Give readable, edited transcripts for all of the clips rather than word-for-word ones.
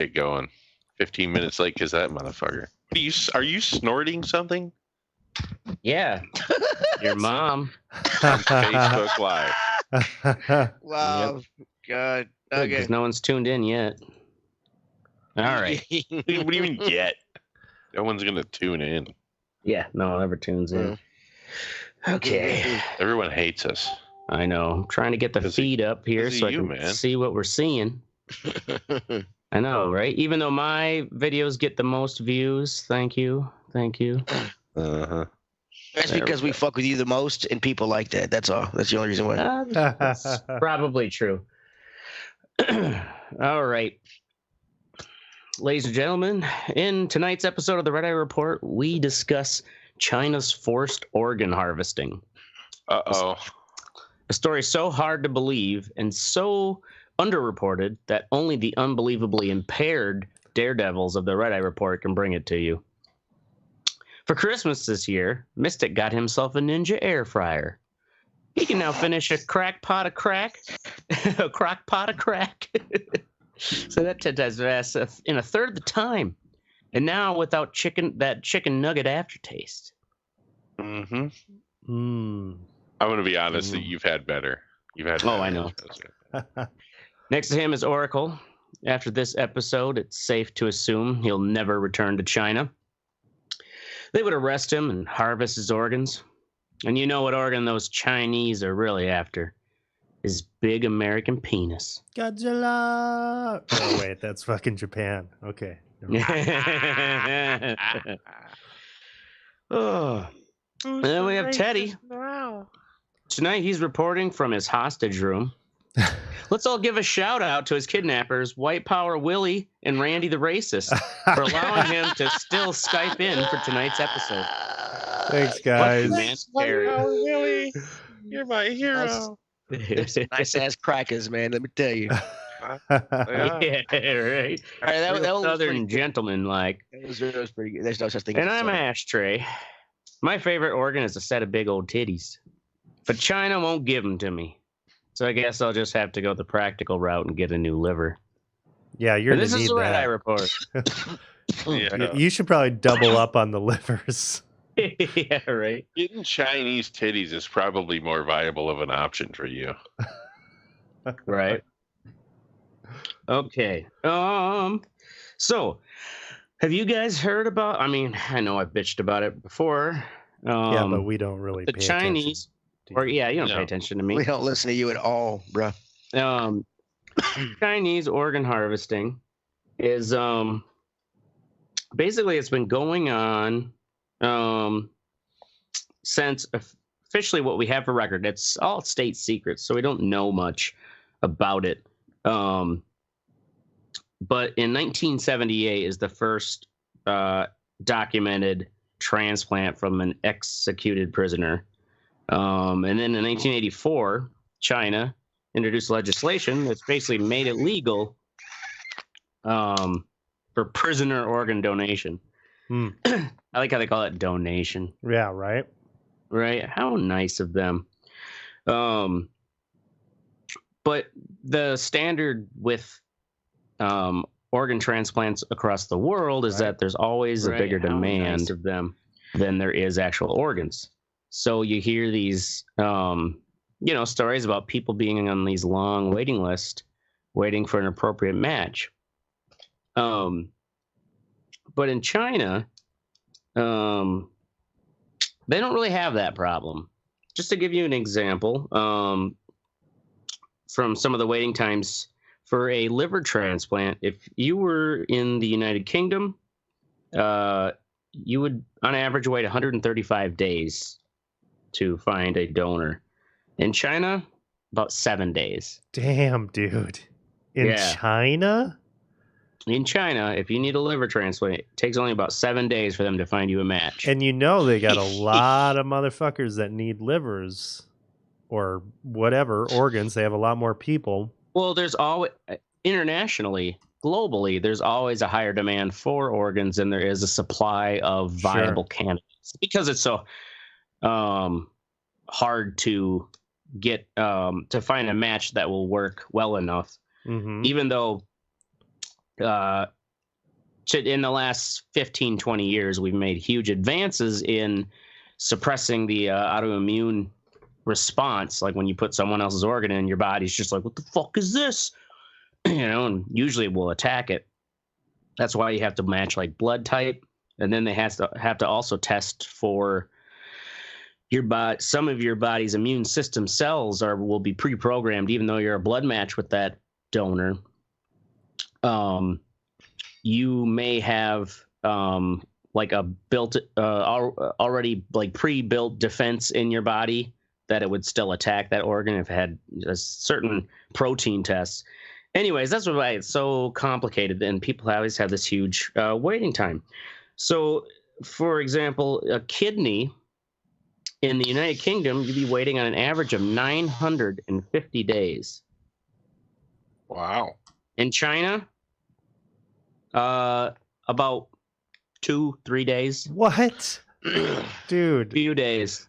Get going. 15 minutes late because that motherfucker. Are you snorting something? Yeah. Your mom. Facebook Live. Wow. Yep. God. Good, Okay. because no one's tuned in yet. All right. What do you mean yet? No one's going to tune in. Yeah, no one ever tunes in. Okay. Everyone hates us. I know. I'm trying to get the feed up here so I can see what we're seeing. I know, right? Even though my videos get the most views. Thank you. Uh-huh. That's because we fuck with you the most, and people like that. That's all. That's the only reason why. That's probably true. All right. Ladies and gentlemen, in tonight's episode of the Red Eye Report, we discuss China's forced organ harvesting. Uh-oh. A story so hard to believe and so underreported that only the unbelievably impaired daredevils of the Red Eye Report can bring it to you. For Christmas this year, Mystic got himself a Ninja air fryer. He can now finish a crock pot of crack. So that does in a third the time. And now without that chicken nugget aftertaste. Mm-hmm. Mm. I'm going to be honest that you've had better. I know. Next to him is Oracle. After this episode, it's safe to assume he'll never return to China. They would arrest him and harvest his organs. And you know what organ those Chinese are really after? His big American penis. Godzilla! Oh, wait, that's fucking Japan. Okay. Oh. And then we have Teddy. Tonight he's reporting from his hostage room. Let's all give a shout out to his kidnappers, White Power Willie and Randy the Racist, for allowing him to still Skype in for tonight's episode. Thanks, guys. White Power Willie, you're my hero. Nice ass crackers, man. Let me tell you. Yeah, right. All right, that was Southern gentleman like. That was pretty good. There's no such thing. And I'm Ashtray. My favorite organ is a set of big old titties, but China won't give them to me. So I guess I'll just have to go the practical route and get a new liver. Yeah, you're going to need This is the Red Eye that. Report. Yeah. You should probably double up on the livers. Yeah, right. Getting Chinese titties is probably more viable of an option for you. Right. Okay. So, have you guys heard about? I mean, I know I've bitched about it before. Yeah, but we don't really. The pay Chinese, you don't pay attention to me. We don't listen to you at all, bro. Chinese organ harvesting is basically it's been going on since officially what we have for record. It's all state secrets, so we don't know much about it. But in 1978 is the first documented transplant from an executed prisoner. And then in 1984, China introduced legislation that's basically made it legal for prisoner organ donation. I like how they call it donation. Yeah, right. Right? How nice of them. But the standard with organ transplants across the world is that there's always a bigger demand of them than there is actual organs. So you hear these, stories about people being on these long waiting lists, waiting for an appropriate match. But in China, they don't really have that problem. Just to give you an example, from some of the waiting times for a liver transplant, if you were in the United Kingdom, you would, on average, wait 135 days to find a donor. In China, about 7 days. Damn, dude. In China? In China, if you need a liver transplant, it takes only about 7 days for them to find you a match. And you know they got a lot of motherfuckers that need livers or whatever organs. They have a lot more people. Well, there's always, internationally, globally, there's always a higher demand for organs than there is a supply of viable candidates. Because it's so hard to get to find a match that will work well enough. Even though in the last 15, 20 years, we've made huge advances in suppressing the autoimmune response. Like when you put someone else's organ in your body, it's just like, what the fuck is this? And usually it will attack it. That's why you have to match like blood type. And then they have to also test for your body. Some of your body's immune system cells will be pre-programmed, even though you're a blood match with that donor. You may have like a built already like pre-built defense in your body that it would still attack that organ if it had a certain protein tests. Anyways, that's why it's so complicated, and people always have this huge waiting time. So, for example, a kidney in the United Kingdom, you'd be waiting on an average of 950 days. Wow. In China, about 2-3 days. What? Dude. Few days.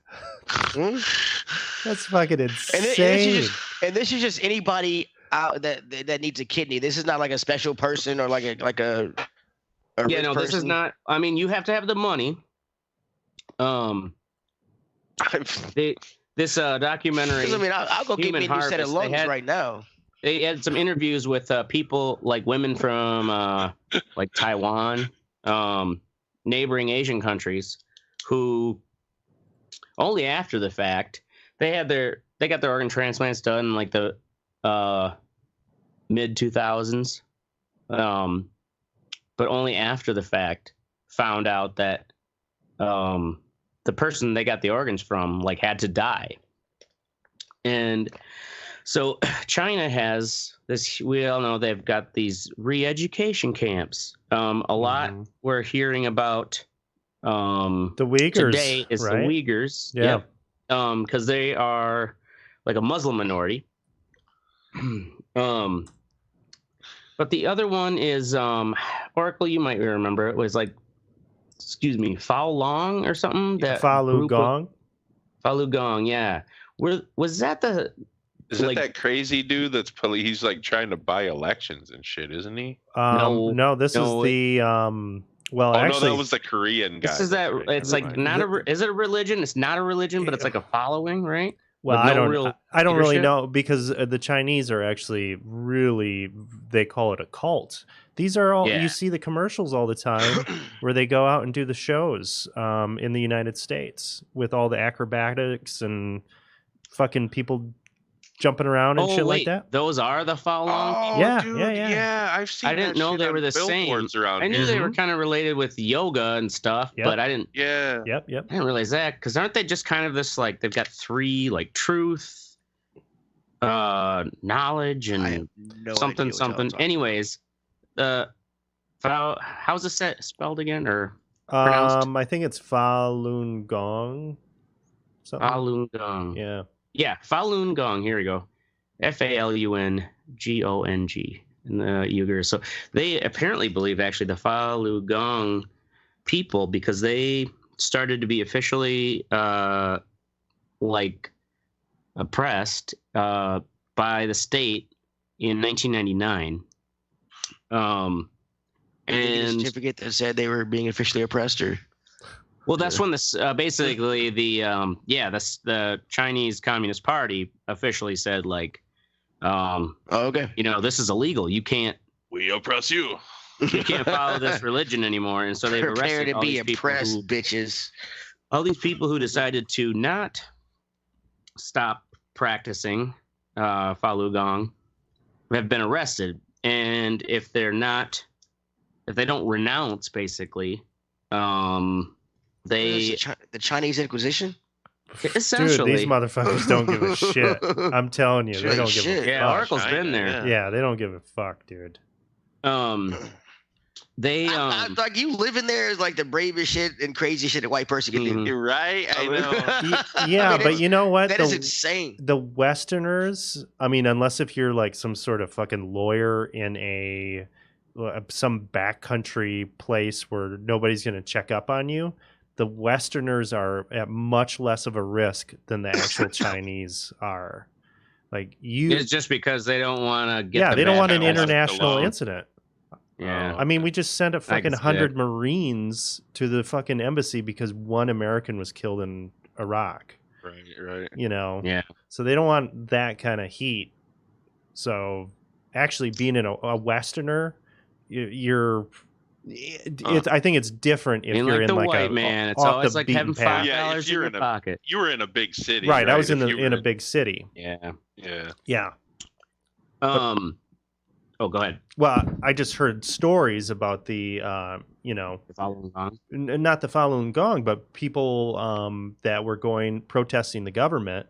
That's fucking insane. And this is just anybody out that needs a kidney. This is not like a special person or like a yeah, no, person. This is not. I mean, you have to have the money. This documentary. I mean, I'll go get me a new set of lungs right now. They had some interviews with people, like women from like Taiwan, neighboring Asian countries, who only after the fact they got their organ transplants done in like the mid 2000s, but only after the fact found out that the person they got the organs from like had to die. And so China has this, we all know they've got these re-education camps. A lot we're hearing about the Uyghurs today is right? the Uyghurs. Yeah. Because they are like a Muslim minority. But the other one is Oracle, you might remember, it was like, Falun or something. That Falun Gong. Falun Gong, yeah. Was that the? Is it that crazy dude that's he's like trying to buy elections and shit, isn't he? No, this is the well, actually, no, that was the Korean guy. This is that. It's like not is it a religion? It's not a religion, but it's like a following, right? Well, I don't really know, because the Chinese are actually they call it a cult. These are all, you see the commercials all the time where they go out and do the shows in the United States with all the acrobatics and fucking people jumping around and shit like that. Those are the Falun? Oh, yeah, dude, yeah. I've seen. I didn't know they were the same. I knew they were kind of related with yoga and stuff, but I didn't. Yeah. Yep. I didn't realize that, because aren't they just kind of this like they've got 3 like truth, knowledge, and something. Anyways, how's it spelled again or pronounced? I think it's Falun Gong. Falun Gong. Yeah, Falun Gong. Here we go. Falun Gong in the Uyghurs. So they apparently believe actually the Falun Gong people, because they started to be officially like oppressed by the state in 1999. And a certificate that said they were being officially oppressed, or. Well, that's when this basically the Chinese Communist Party officially said like, okay, this is illegal. You can't. We oppress you. You can't follow this religion anymore, and so they've arrested to be oppressed, bitches. All these people who decided to not stop practicing Falun Gong have been arrested, and if they don't renounce, basically, the Chinese Inquisition. Essentially, dude, these motherfuckers don't give a shit. I'm telling you, they don't give a fuck. Yeah, Oracle's been there. Yeah, they don't give a fuck, dude. They like you living there is like the bravest shit and crazy shit a white person can do. You're right. I know. Yeah, but you know what? That is insane. The Westerners, I mean, unless if you're like some sort of fucking lawyer in some backcountry place where nobody's going to check up on you, the Westerners are at much less of a risk than the actual Chinese are. Like it's just because they don't want to get. Yeah, they don't want an international incident. Yeah. I mean, we just sent a fucking 100 Marines to the fucking embassy because one American was killed in Iraq. Right. You know? Yeah. So they don't want that kind of heat. So actually being a Westerner, you're... I think it's different if you're like in the like white a man. It's off always the like beaten having path. $5 in your pocket. You were in a big city, right? I was in a big city. Yeah. Oh, go ahead. Well, I just heard stories about the the Falun Gong. Not the Falun Gong, but people that were protesting the government.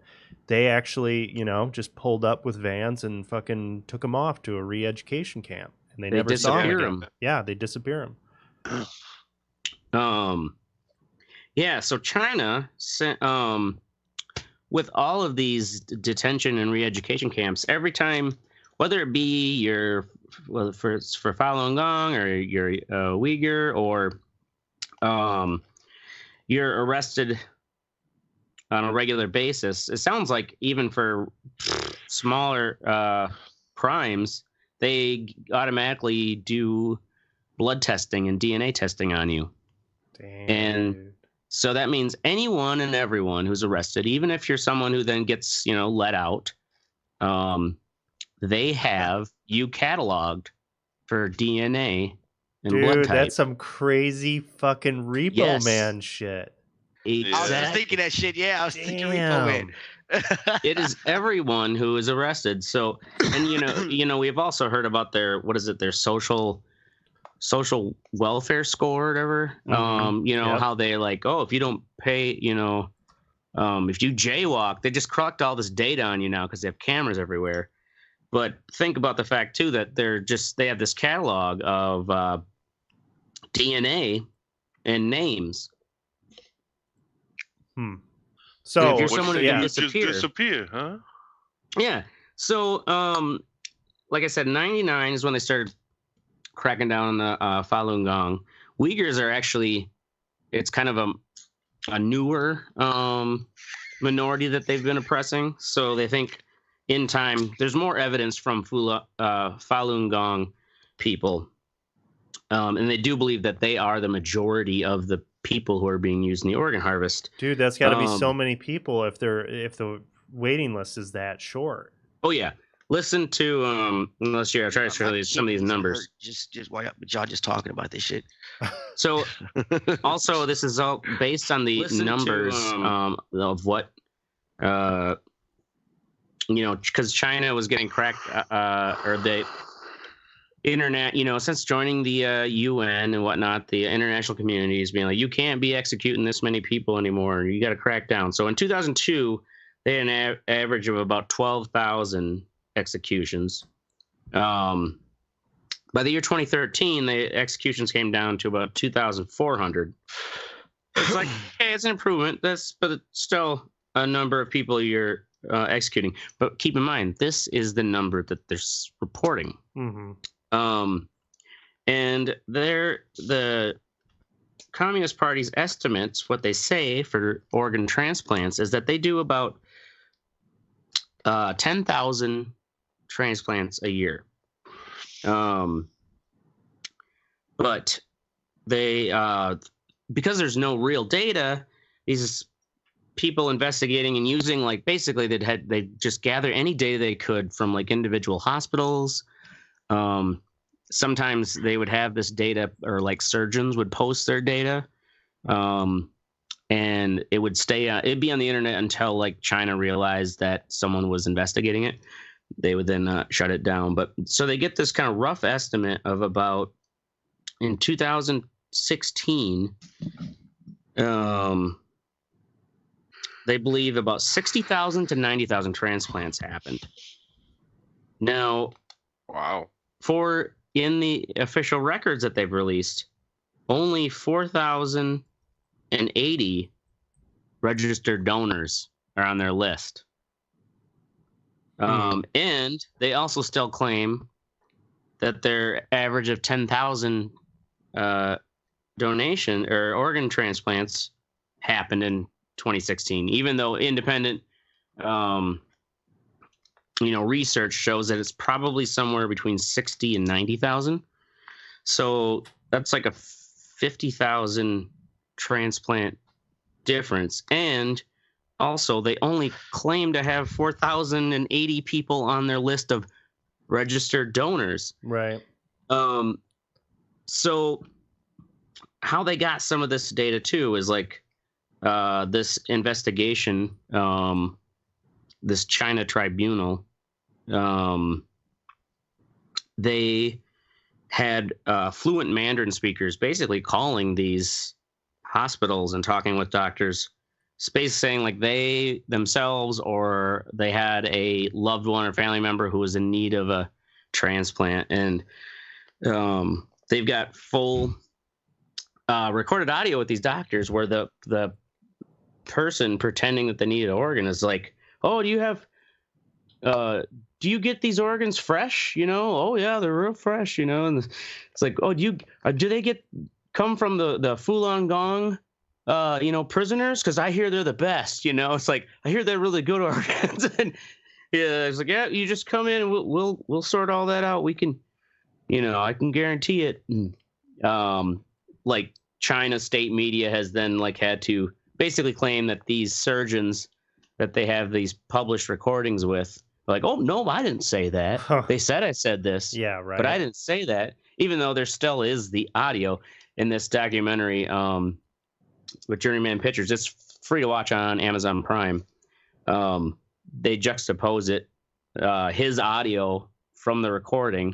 They actually, just pulled up with vans and fucking took them off to a re-education camp, and they never saw them again. Yeah, they disappear them. Yeah. So China sent with all of these detention and re-education camps. Every time, whether it be for Falun Gong or you're Uyghur or you're arrested on a regular basis, it sounds like even for smaller crimes, they automatically do blood testing and DNA testing on you. Damn, and dude. So that means anyone and everyone who's arrested, even if you're someone who then gets, let out, they have you cataloged for DNA and blood type. Dude, that's some crazy fucking Repo Man shit. Exactly. I was just thinking that shit. Yeah, I was thinking Repo Man. It is everyone who is arrested. So, and we've also heard about their social welfare score or whatever. Mm-hmm. How they like, if you don't pay, if you jaywalk, they just collect all this data on you now because they have cameras everywhere. But think about the fact too that they have this catalog of DNA and names. So and if you're someone who can disappear, huh? Yeah. So, like I said, 1999 is when they started cracking down on the Falun Gong. Uyghurs are actually, it's kind of a newer minority that they've been oppressing. So they think in time, there's more evidence from Falun Gong people. And they do believe that they are the majority of the people who are being used in the organ harvest. Dude, that's got to be so many people if the waiting list is that short. Oh yeah, listen to unless you're trying to show you some of these numbers. Just why y'all just talking about this shit. So also this is all based on the numbers of what because China was getting cracked or the internet, since joining the UN and whatnot, the international community is being like, you can't be executing this many people anymore. You got to crack down. So in 2002, they had an average of about 12,000 executions. By the year 2013, the executions came down to about 2,400. It's like, hey, it's an improvement. But it's still a number of people you're executing. But keep in mind, this is the number that they're reporting. Mm-hmm. And the Communist Party's estimates, what they say for organ transplants is that they do about 10,000 transplants a year. But they, because there's no real data, these people investigating and using, like, basically they just gather any data they could from like individual hospitals. Sometimes they would have this data, or like surgeons would post their data, and it would it'd be on the internet until like China realized that someone was investigating it. They would then shut it down. But so they get this kind of rough estimate of about, in 2016, they believe about 60,000 to 90,000 transplants happened. Now, wow. In the official records that they've released, only 4,080 registered donors are on their list. And they also still claim that their average of 10,000 donation or organ transplants happened in 2016, even though independent research shows that it's probably somewhere between 60 and 90,000. So that's like a 50,000 transplant difference. And also, they only claim to have 4,080 people on their list of registered donors. Right. So how they got some of this data too is like this investigation, this China tribunal. They had fluent Mandarin speakers basically calling these hospitals and talking with doctors, space saying like they themselves or they had a loved one or family member who was in need of a transplant, and they've got full recorded audio with these doctors where the person pretending that they need an organ is like, oh, do you get these organs fresh? Oh yeah, they're real fresh. And it's like, oh, do they come from the Falun Gong prisoners? Because I hear they're the best. It's like, I hear they're really good organs. And yeah, it's like, yeah, you just come in and we'll sort all that out. We can, I can guarantee it. Like China state media has then like had to basically claim that these surgeons that they have these published recordings with, like, oh no, I didn't say that. Huh. They said I said this. Yeah, right. But I didn't say that. Even though there still is the audio in this documentary with Journeyman Pictures. It's free to watch on Amazon Prime. They juxtapose it, his audio from the recording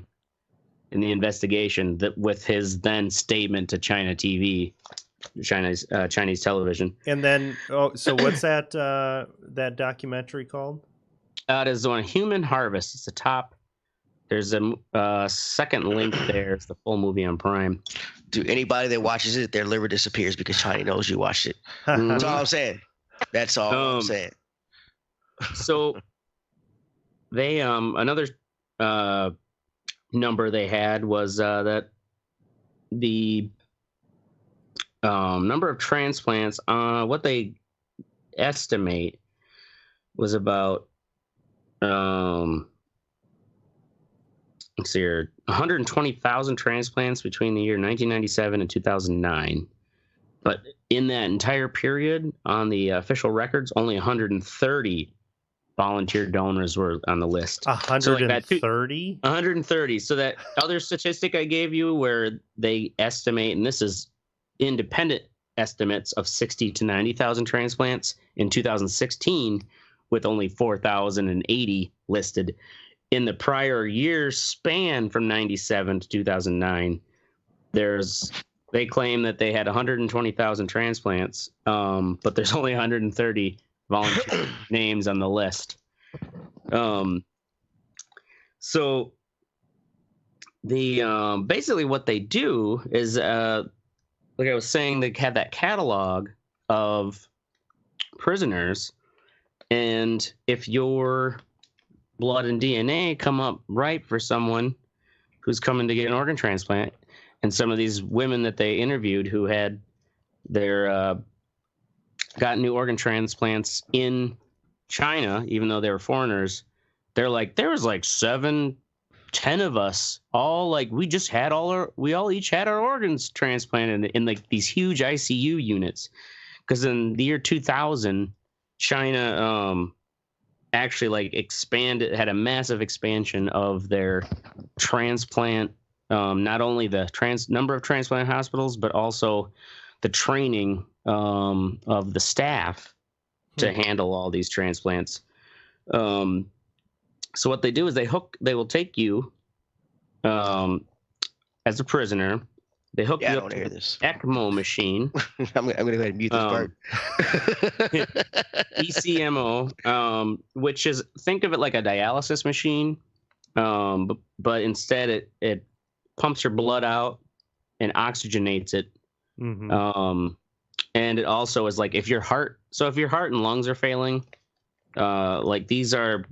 in the investigation with his then statement to China TV, Chinese television. And then, so what's that documentary called? It is on Human Harvest. It's the top. There's a second link there. It's the full movie on Prime. Dude, anybody that watches it, their liver disappears because China knows you watched it. That's all I'm saying. That's all I'm saying. So they another number they had was that the number of transplants, what they estimate was about let's see here, 120,000 transplants between the year 1997 and 2009. But in that entire period, on the official records, only 130 volunteer donors were on the list. 130? 130. So that other statistic I gave you where they estimate, and this is independent estimates of 60 to 90,000 transplants in 2016, with only 4,080 listed. In the prior year's span from 97 to 2009, they claim that they had 120,000 transplants, but there's only 130 volunteer names on the list. So the basically what they do is, like I was saying, they have that catalog of prisoners, and if your blood and DNA come up right for someone who's coming to get an organ transplant, and some of these women that they interviewed who had their got new organ transplants in China, even though they were foreigners, they're like, there was like 7-10 of us, all like we all each had our organs transplanted in like these huge ICU units, because in the year 2000, China actually like had a massive expansion of their transplant, not only the number of transplant hospitals, but also the training of the staff to handle all these transplants. So what they do is they will take you as a prisoner. They hook you up to an ECMO machine. I'm going to go ahead and mute this part. ECMO, which is, think of it like a dialysis machine, but instead it pumps your blood out and oxygenates it. Mm-hmm. And it also is like if your heart and lungs are failing, like these are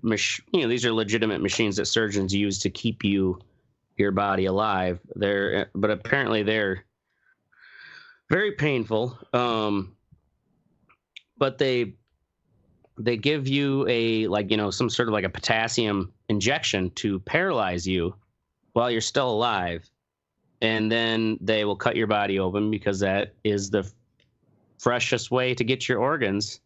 these are legitimate machines that surgeons use to keep your body alive. But apparently they're very painful. But they give you some sort of like a potassium injection to paralyze you while you're still alive. and then they will cut your body open because that is the freshest way to get your organs.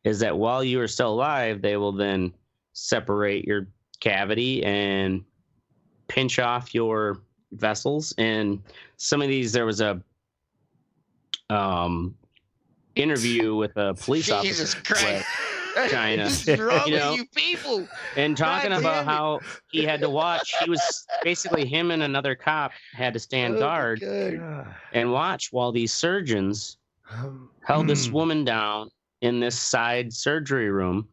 Is that while you are still alive, they will then separate your cavity and pinch off your vessels. And some of these, there was a interview with a police officer. Jesus Christ. China, What's wrong with you people? And talking God about damn it. how he had to watch. He was basically, him and another cop had to stand guard and watch while these surgeons held this woman down in this side surgery room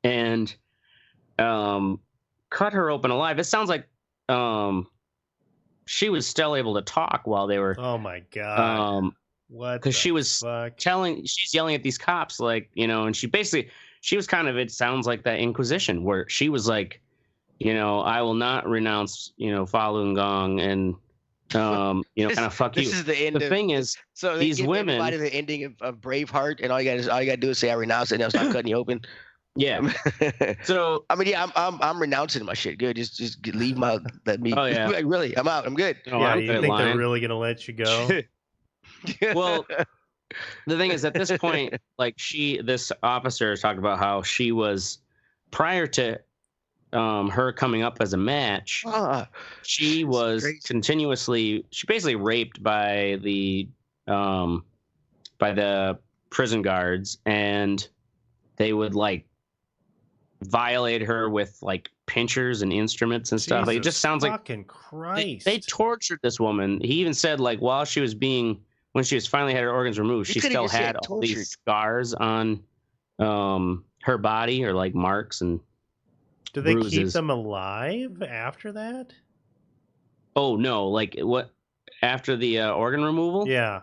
and cut her open alive. It sounds like she was still able to talk while they were. Oh my God. What? Because she was she's yelling at these cops, like, and she was kind of, it sounds like that Inquisition where she was like, I will not renounce, Falun Gong and, kind of fuck you. This is the end. The thing is, so these women. The ending of Braveheart, and all you gotta do is say I renounce it, and I'll stop cutting you open. Yeah. So I mean, yeah, I'm renouncing my shit. Good, just leave let me. Oh yeah. Like, really, I'm out. I'm good. Oh, yeah, you think they're really gonna let you go? Well, the thing is, at this point, like this officer talked about how she was, prior to her coming up as a match, she was she basically raped by the prison guards, and they would like violate her with like pinchers and instruments and stuff. Like, it just sounds like fucking Christ. They tortured this woman. He even said, like, while she was when she was finally had her organs removed, she still had all these scars on her body, or like marks and do they bruises. Keep them alive after that? Oh no, like what, after the organ removal? Yeah.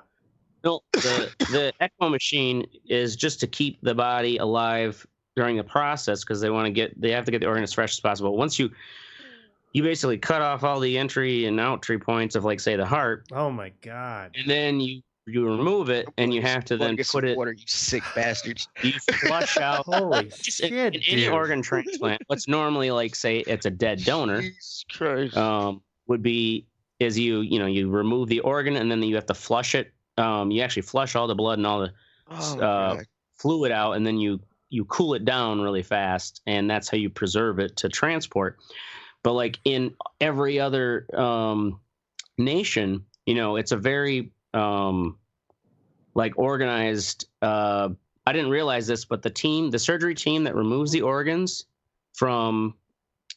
No, the ECMO machine is just to keep the body alive during the process, because they have to get the organ as fresh as possible. Once you basically cut off all the entry and outry points of, like, say, the heart. Oh my God. And then you remove it, and you have to then put it. Water, you sick bastards. You flush out. Holy shit! In any organ transplant, what's normally, like, say it's a dead donor, Jesus Christ. would be is you remove the organ, and then you have to flush it. You actually flush all the blood and all the fluid out, and then you cool it down really fast, and that's how you preserve it to transport. But like in every other nation, it's a very like organized. I didn't realize this, but the surgery team that removes the organs from,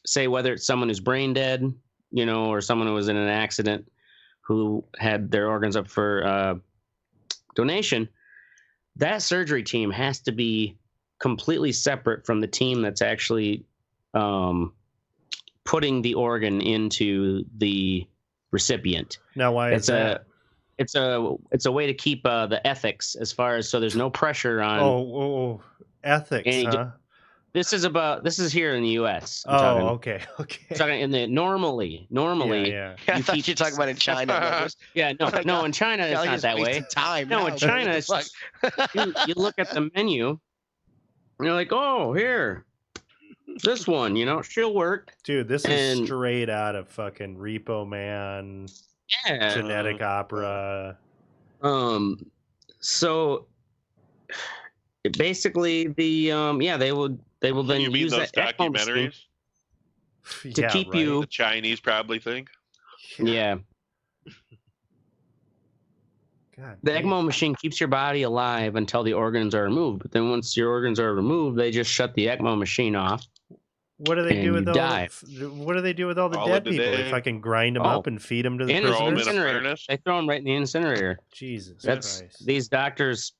say, whether it's someone who's brain dead, or someone who was in an accident who had their organs up for donation, that surgery team has to be completely separate from the team that's actually putting the organ into the recipient. Now, why is that? It's a way to keep the ethics, as far as, so there's no pressure on ethics. Huh? This is here in the U.S. Okay. Talking in the normally. Yeah. I thought you were talking about in China. Yeah, no, in China it's not that way. No, in China it's just, you look at the menu, and you're like, oh, here, this one, she'll work. Dude, this is straight out of fucking Repo Man. Yeah. Genetic Opera. So basically they will then use those documentaries to keep you. The Chinese probably think. Yeah. God, the ECMO machine keeps your body alive until the organs are removed, but then once your organs are removed, they just shut the ECMO machine off. What do they do with all the dead people? They fucking grind them up and feed them to the prisoners. They throw them right in the incinerator. Jesus Christ. These doctors,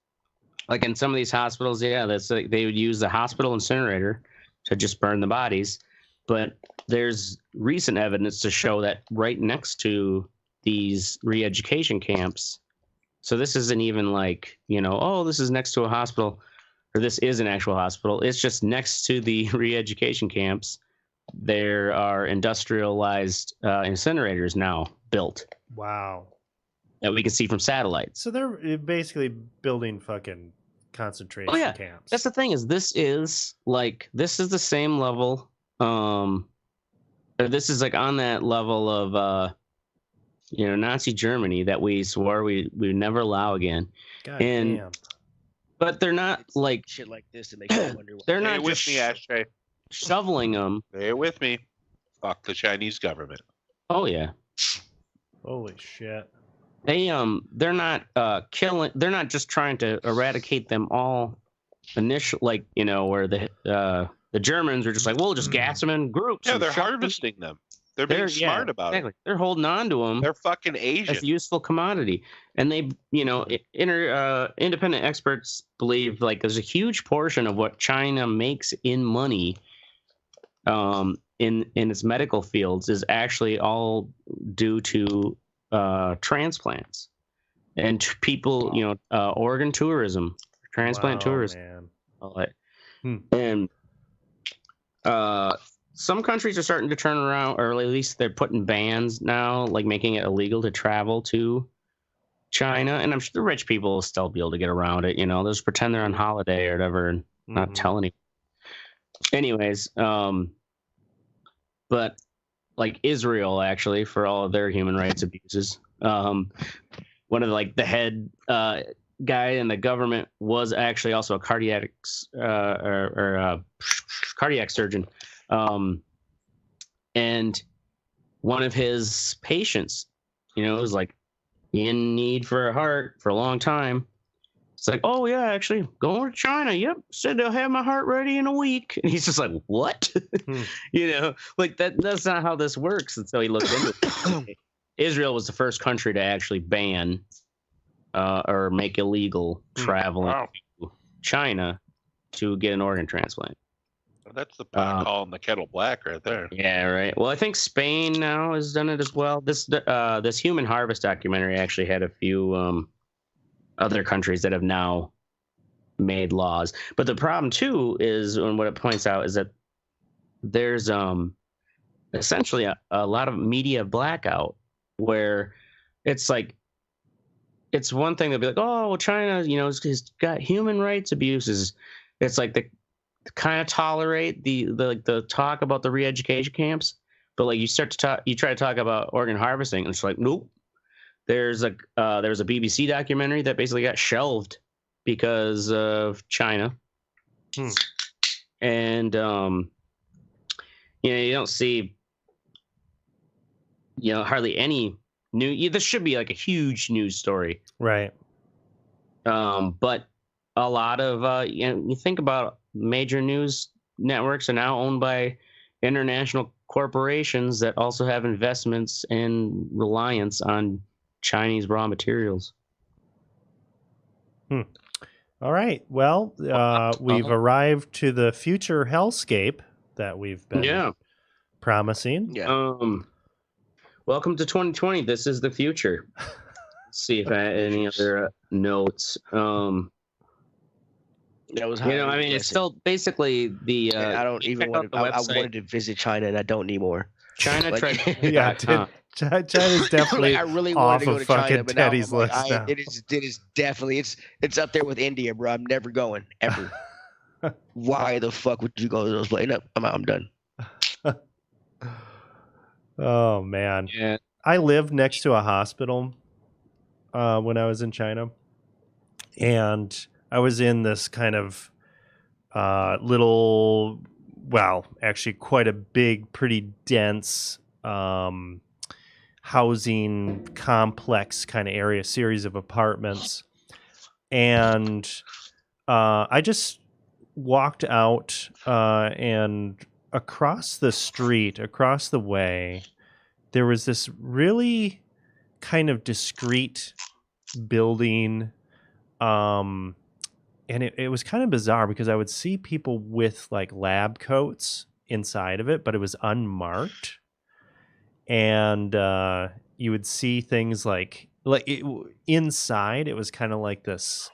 like in some of these hospitals, that's like they would use the hospital incinerator to just burn the bodies. But there's recent evidence to show that right next to these re-education camps, so this isn't even like, this is next to a hospital, or this is an actual hospital. It's just next to the re-education camps. There are industrialized incinerators now built. Wow. That we can see from satellites. So they're basically building fucking concentration camps. That's the thing, this is the same level. Or this is like on that level of Nazi Germany that we swore we would never allow again. God damn. But they're not like shit like this to make you wonder. They're not with just me, Ashtray. shoveling them. Stay with me. Fuck the Chinese government. Oh yeah. Holy shit. They're not killing. They're not just trying to eradicate them all. Initial, where the Germans are just like, we'll just gas them in groups. Yeah, they're harvesting them. They're being smart about it. They're holding on to them. They're fucking Asian. As a useful commodity, and they, independent experts believe like there's a huge portion of what China makes in money, in its medical fields is actually all due to transplants and people, organ tourism, transplant tourism. Man. All that. And some countries are starting to turn around, or at least they're putting bans now, like making it illegal to travel to China. And I'm sure the rich people will still be able to get around it. They'll just pretend they're on holiday or whatever and not tell anyone. Anyways, but like Israel, actually, for all of their human rights abuses, one of the head guy in the government was actually also a cardiac surgeon. And one of his patients, was like in need for a heart for a long time. It's like, oh yeah, actually going to China. Yep. Said they'll have my heart ready in a week. And he's just like, what? That's not how this works. And so he looked into it. Israel was the first country to actually ban or make illegal traveling to China to get an organ transplant. That's the pot calling the kettle black right there. Yeah, right. Well, I think Spain now has done it as well. This Human Harvest documentary actually had a few other countries that have now made laws. But the problem too is, and what it points out is that there's essentially a lot of media blackout where it's like, it's one thing to be like, oh, well, China, has got human rights abuses. It's like they kind of tolerate the talk about the re-education camps, but like you try to talk about organ harvesting, and it's like, nope. There was a BBC documentary that basically got shelved because of China, and you don't see hardly any new. This should be like a huge news story, right? But a lot of you think about major news networks are now owned by international corporations that also have investments and reliance on Chinese raw materials. All right. Well, we've arrived to the future hellscape that we've been promising. Yeah. Welcome to 2020. This is the future. Let's see if I had any other notes. That was it's still basically the. I don't even want to. I wanted to visit China, and I don't anymore. China tried. China's definitely I really off wanted to go of to fucking China, but Teddy's now list. Now. It is definitely it's up there with India, bro. I'm never going ever. Why the fuck would you go to those places? No, I'm done. Oh man, yeah. I lived next to a hospital when I was in China, and I was in this kind of little, well, actually quite a big, pretty dense housing complex kind of area, series of apartments. And I just walked out and across the street, across the way, there was this really kind of discreet building. And it was kind of bizarre because I would see people with like lab coats inside of it, but it was unmarked. And you would see things inside, it was kind of like this.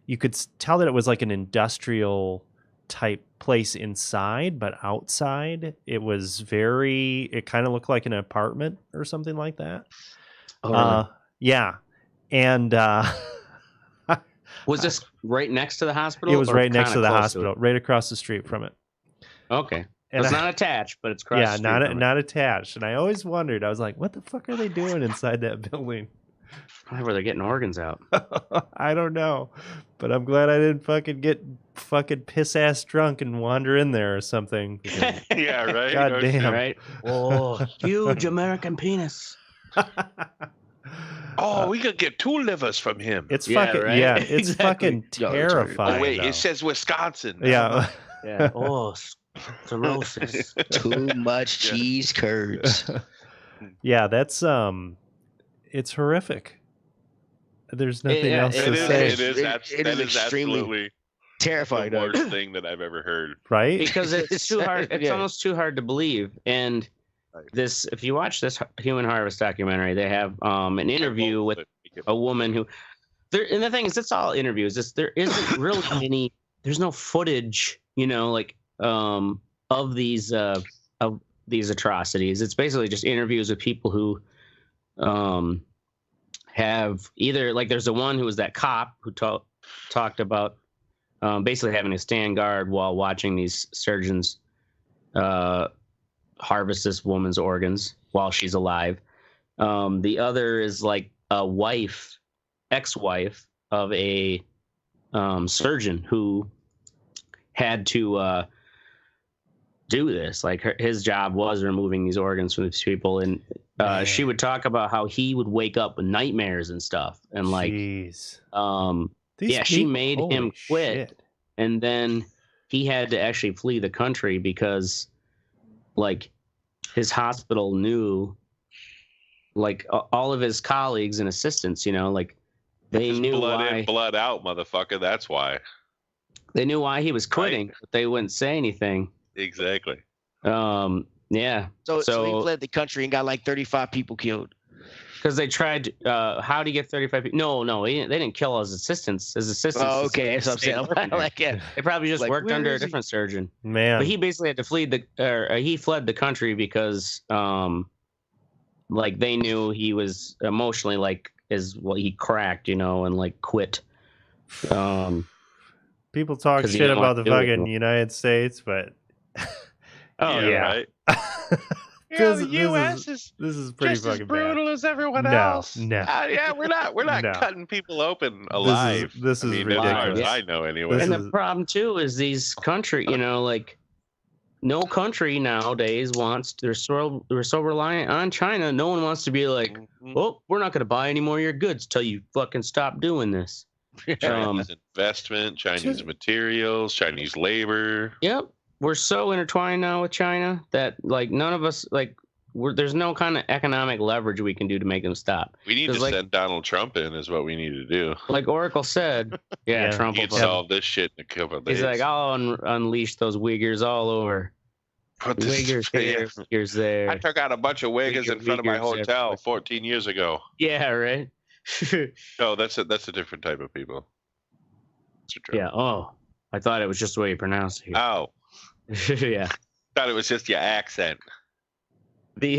You could tell that it was like an industrial type place inside, but outside it was it kind of looked like an apartment or something like that. Oh, really? Yeah. And was this right next to the hospital? It was right next to the hospital, right across the street from it. Okay. It's not attached, but it's cross. Yeah, not attached. And I always wondered. I was like, what the fuck are they doing inside that building? Probably where they're getting organs out. I don't know, but I'm glad I didn't fucking get piss ass drunk and wander in there or something. Yeah, right. God damn. Right. Oh, huge American penis. Oh, we could get 2 livers from him. It's fucking it's Exactly. fucking terrifying. Oh wait, though. it says Wisconsin. Yeah. Yeah. Oh, cirrhosis. Too much cheese curds. Yeah, that's it's horrific. There's nothing else to say. It is extremely absolutely terrifying. the worst thing that I've ever heard. Right? Because it's too hard. It's almost too hard to believe. And this, if you watch this Human Harvest documentary, they have an interview with a woman who. And the thing is, it's all interviews. There isn't really any. There's no footage, of these atrocities. It's basically just interviews with people who have either, like, there's the one who was that cop who talked about basically having to stand guard while watching these surgeons harvest this woman's organs while she's alive. The other is like a ex-wife of a surgeon who had to do this. Like, his job was removing these organs from these people, and she would talk about how he would wake up with nightmares and stuff, and like, she made him quit, and then he had to actually flee the country because, like, his hospital knew, like, all of his colleagues and assistants, like, they knew blood why. In, blood out, motherfucker. That's why. They knew why he was quitting, but they wouldn't say anything. Exactly. Yeah. So he fled the country and got like 35 people killed. Because they tried. How do you get 35 people? No, they didn't kill his assistants. His assistants. Oh, okay. That's what I'm saying. Like, yeah. They probably just worked under a different surgeon. Man. But he basically had to he fled the country because, like, they knew he was emotionally, like, he cracked, and like quit. People talk shit about the fucking United States, but right. The U.S. is pretty just fucking as brutal bad. as everyone else. No. Yeah, we're not cutting people open alive. This is ridiculous. As far as I know, anyway. And the problem too is these country, like, no country nowadays wants. They're so reliant on China. No one wants to be like, oh, we're not going to buy any more of your goods till you fucking stop doing this. Chinese investment, Chinese materials, Chinese labor. Yep. We're so intertwined now with China that, like, none of us, like, there's no kind of economic leverage we can do to make them stop. We need to send Donald Trump in is what we need to do. Like Oracle said, Trump will solve this shit in a couple of days. He's like, I'll unleash those Uyghurs all over. Uyghurs here, Uyghurs there. I took out a bunch of Uyghurs in front of my hotel 14 years ago. Yeah, right? No, that's a different type of people. Yeah, I thought it was just the way you pronounce it. Oh. Yeah. Thought it was just your accent. But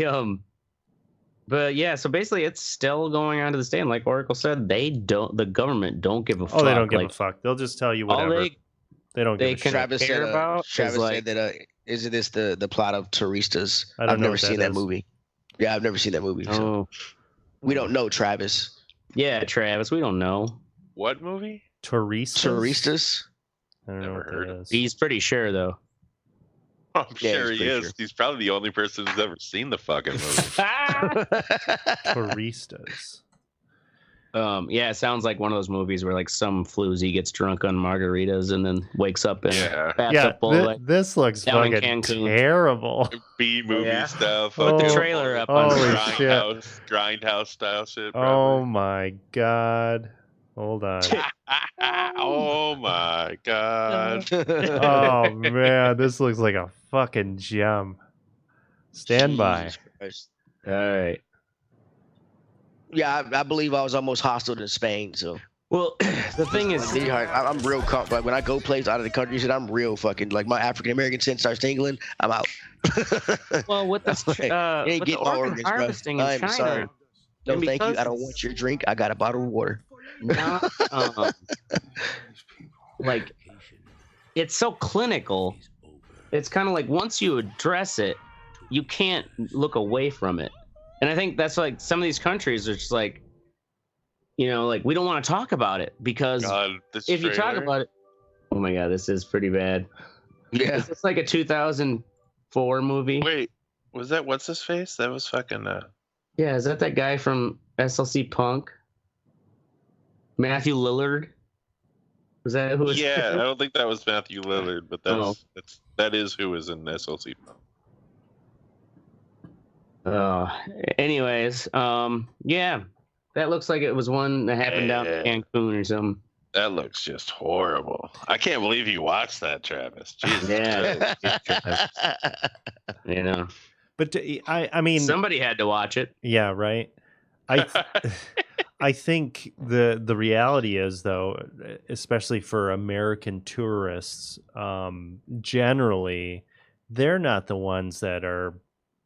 yeah, so basically it's still going on to this day. And like Oracle said, the government don't give a fuck. Oh, they don't give a fuck. They'll just tell you whatever. They don't give a shit. Travis said that isn't this the plot of Terroristas? I've never seen that movie. Yeah, I've never seen that movie. So. We don't know, Travis. Yeah, Travis, we don't know. What movie? Terroristas? I don't know what that is. He's pretty sure, though. I'm sure he is. Sure. He's probably the only person who's ever seen the fucking movie. Touristas. Yeah, it sounds like one of those movies where, like, some floozy gets drunk on margaritas and then wakes up in this looks fucking terrible. B-movie stuff. Put the trailer up on Grindhouse style shit. Probably. Oh my god. Hold on. Oh my god. Oh man, this looks like a fucking gem. Stand by. All right. Yeah, I believe I was almost hostile in Spain. So, well, the thing is, I'm real. Like, when I go places out of the country, I'm real fucking. Like, my African American sense starts tingling, I'm out. Well, with the ain't get my organs, harvesting bro. in China, sorry. No, thank you. I don't want your drink. I got a bottle of water. Not, like, it's so clinical it's kind of like once you address it, you can't look away from it. And I think that's like some of these countries are just like, like we don't want to talk about it because if you talk about it, oh my God, this is pretty bad. Yeah. Is this like a 2004 movie? Wait, was that what's his face? That was fucking. Yeah, is that guy from SLC Punk? Matthew Lillard? Was that who? Yeah, I don't think that was Matthew Lillard, but that is who is in SLC Punk. Anyways, yeah, that looks like it was one that happened down in Cancun or something. That looks just horrible. I can't believe you watched that, Travis. Jesus. Yeah. But I mean, somebody had to watch it. Yeah, right. I think the reality is, though, especially for American tourists, generally, they're not the ones that are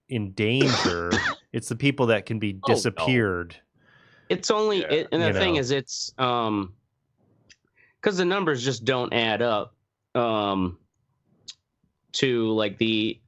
in danger. It's the people that can be disappeared. No. It's only, and the thing is, it's because the numbers just don't add up to like the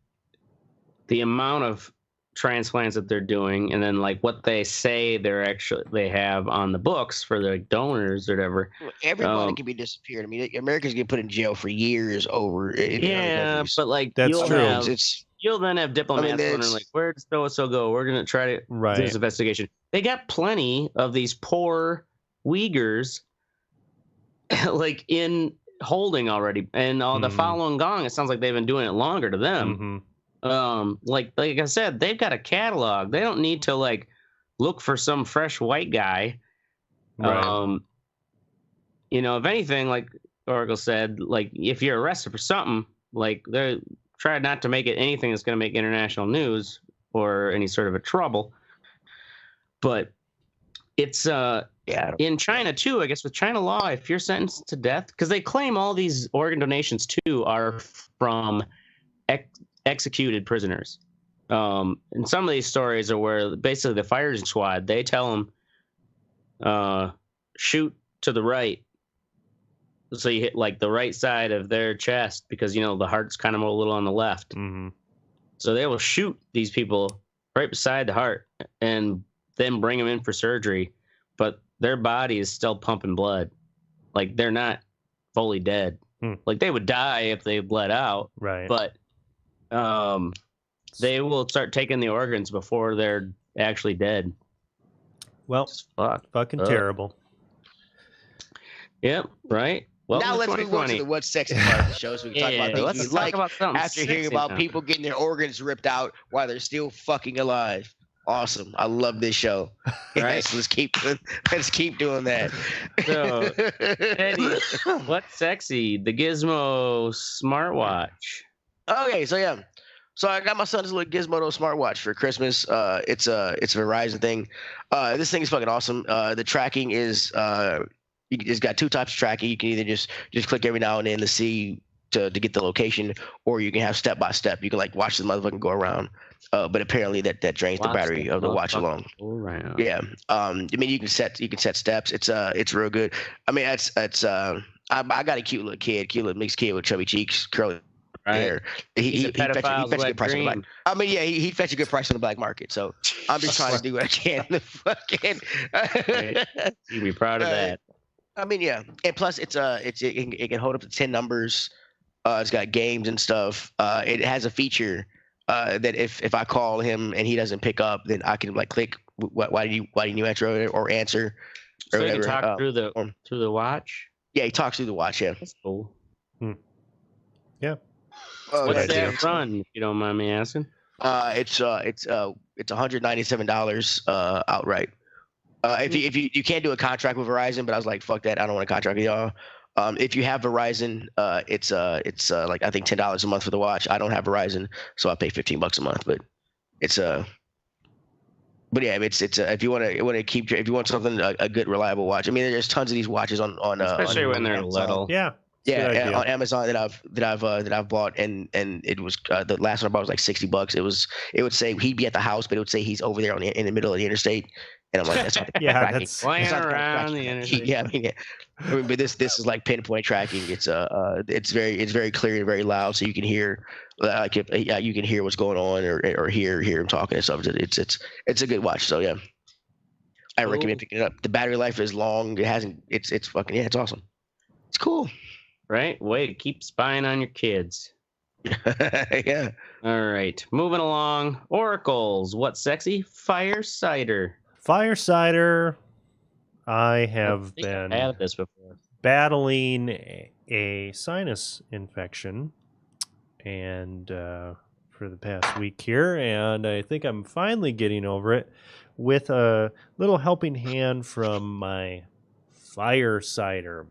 amount of transplants that they're doing, and then like what they say they have on the books for the donors or whatever. Everyone can be disappeared. I mean, Americans get put in jail for years over. But like that's true. You'll then have diplomats wondering like, where did so go? We're gonna try to do this investigation. They got plenty of these poor Uyghurs like in holding already, and the Falun Gong. It sounds like they've been doing it longer to them. Like I said, they've got a catalog. They don't need to like look for some fresh white guy. Right. If anything, like Oracle said, like if you're arrested for something, like they try not to make it anything that's going to make international news or any sort of a trouble. But it's in China too, I guess with China law, if you're sentenced to death, because they claim all these organ donations too are from executed prisoners. And some of these stories are where basically the firing squad, they tell them shoot to the right, so you hit like the right side of their chest, because the heart's kind of a little on the left. So they will shoot these people right beside the heart and then bring them in for surgery, but their body is still pumping blood. Like they're not fully dead. Like they would die if they bled out, right? But they will start taking the organs before they're actually dead. Well, fucking terrible. Yep, right. Well, now let's move on to the what's sexy part of the show, so we can talk about things we like after hearing about people getting their organs ripped out while they're still fucking alive. Awesome. I love this show. Right. Yes, let's keep doing that. So, Eddie, what's sexy? The Gizmo smartwatch. Okay, so yeah. So I got my son this little Gizmodo smartwatch for Christmas. It's a Verizon thing. This thing is fucking awesome. The tracking is it's got two types of tracking. You can either just click every now and then to see to get the location, or you can have step by step. You can like watch the motherfucker go around. But apparently that drains the battery of the watch along. Yeah. I mean you can set steps. It's real good. I mean I got a cute little mixed kid with chubby cheeks, curly hair. He fetch a good price on the black. I mean, yeah, he fetch a good price on the black market. So I'm just trying to do what I can to fucking. You'd be proud of that. I mean, yeah, and plus it can hold up to 10 numbers. It's got games and stuff. It has a feature that if I call him and he doesn't pick up, then I can like click why didn't you answer or answer or so whatever. You can talk through the watch. Yeah, he talks through the watch. Yeah, that's cool. Yeah. What's that run, if you don't mind me asking? It's $197 outright. If you can't do a contract with Verizon, but I was like, fuck that, I don't want a contract with y'all. If you have Verizon, it's like I think $10 a month for the watch. I don't have Verizon, so I pay $15 a month. But it's but yeah, it's if you want to keep, if you want something a good reliable watch. I mean, there's tons of these watches on especially when they're little. Yeah. Yeah, on Amazon that I've bought, and it was the last one I bought was like $60. It would say he'd be at the house, but it would say he's over there in the middle of the interstate, And I'm like, that's not the Yeah, tracking. that's flying That's not the around the tracking. intersection. Yeah, but this is like pinpoint tracking. It's very clear and very loud, so you can hear like if you can hear what's going on or hear him talking and stuff. It's a good watch. So yeah, I recommend picking it up. The battery life is long. It's fucking it's awesome. It's cool. Right? Way to keep spying on your kids. Yeah. All right. Moving along. Oracles. What's sexy? Fire cider. Fire cider. I have been I've had this before. battling a sinus infection and for the past week here, and I think I'm finally getting over it with a little helping hand from my fire cider.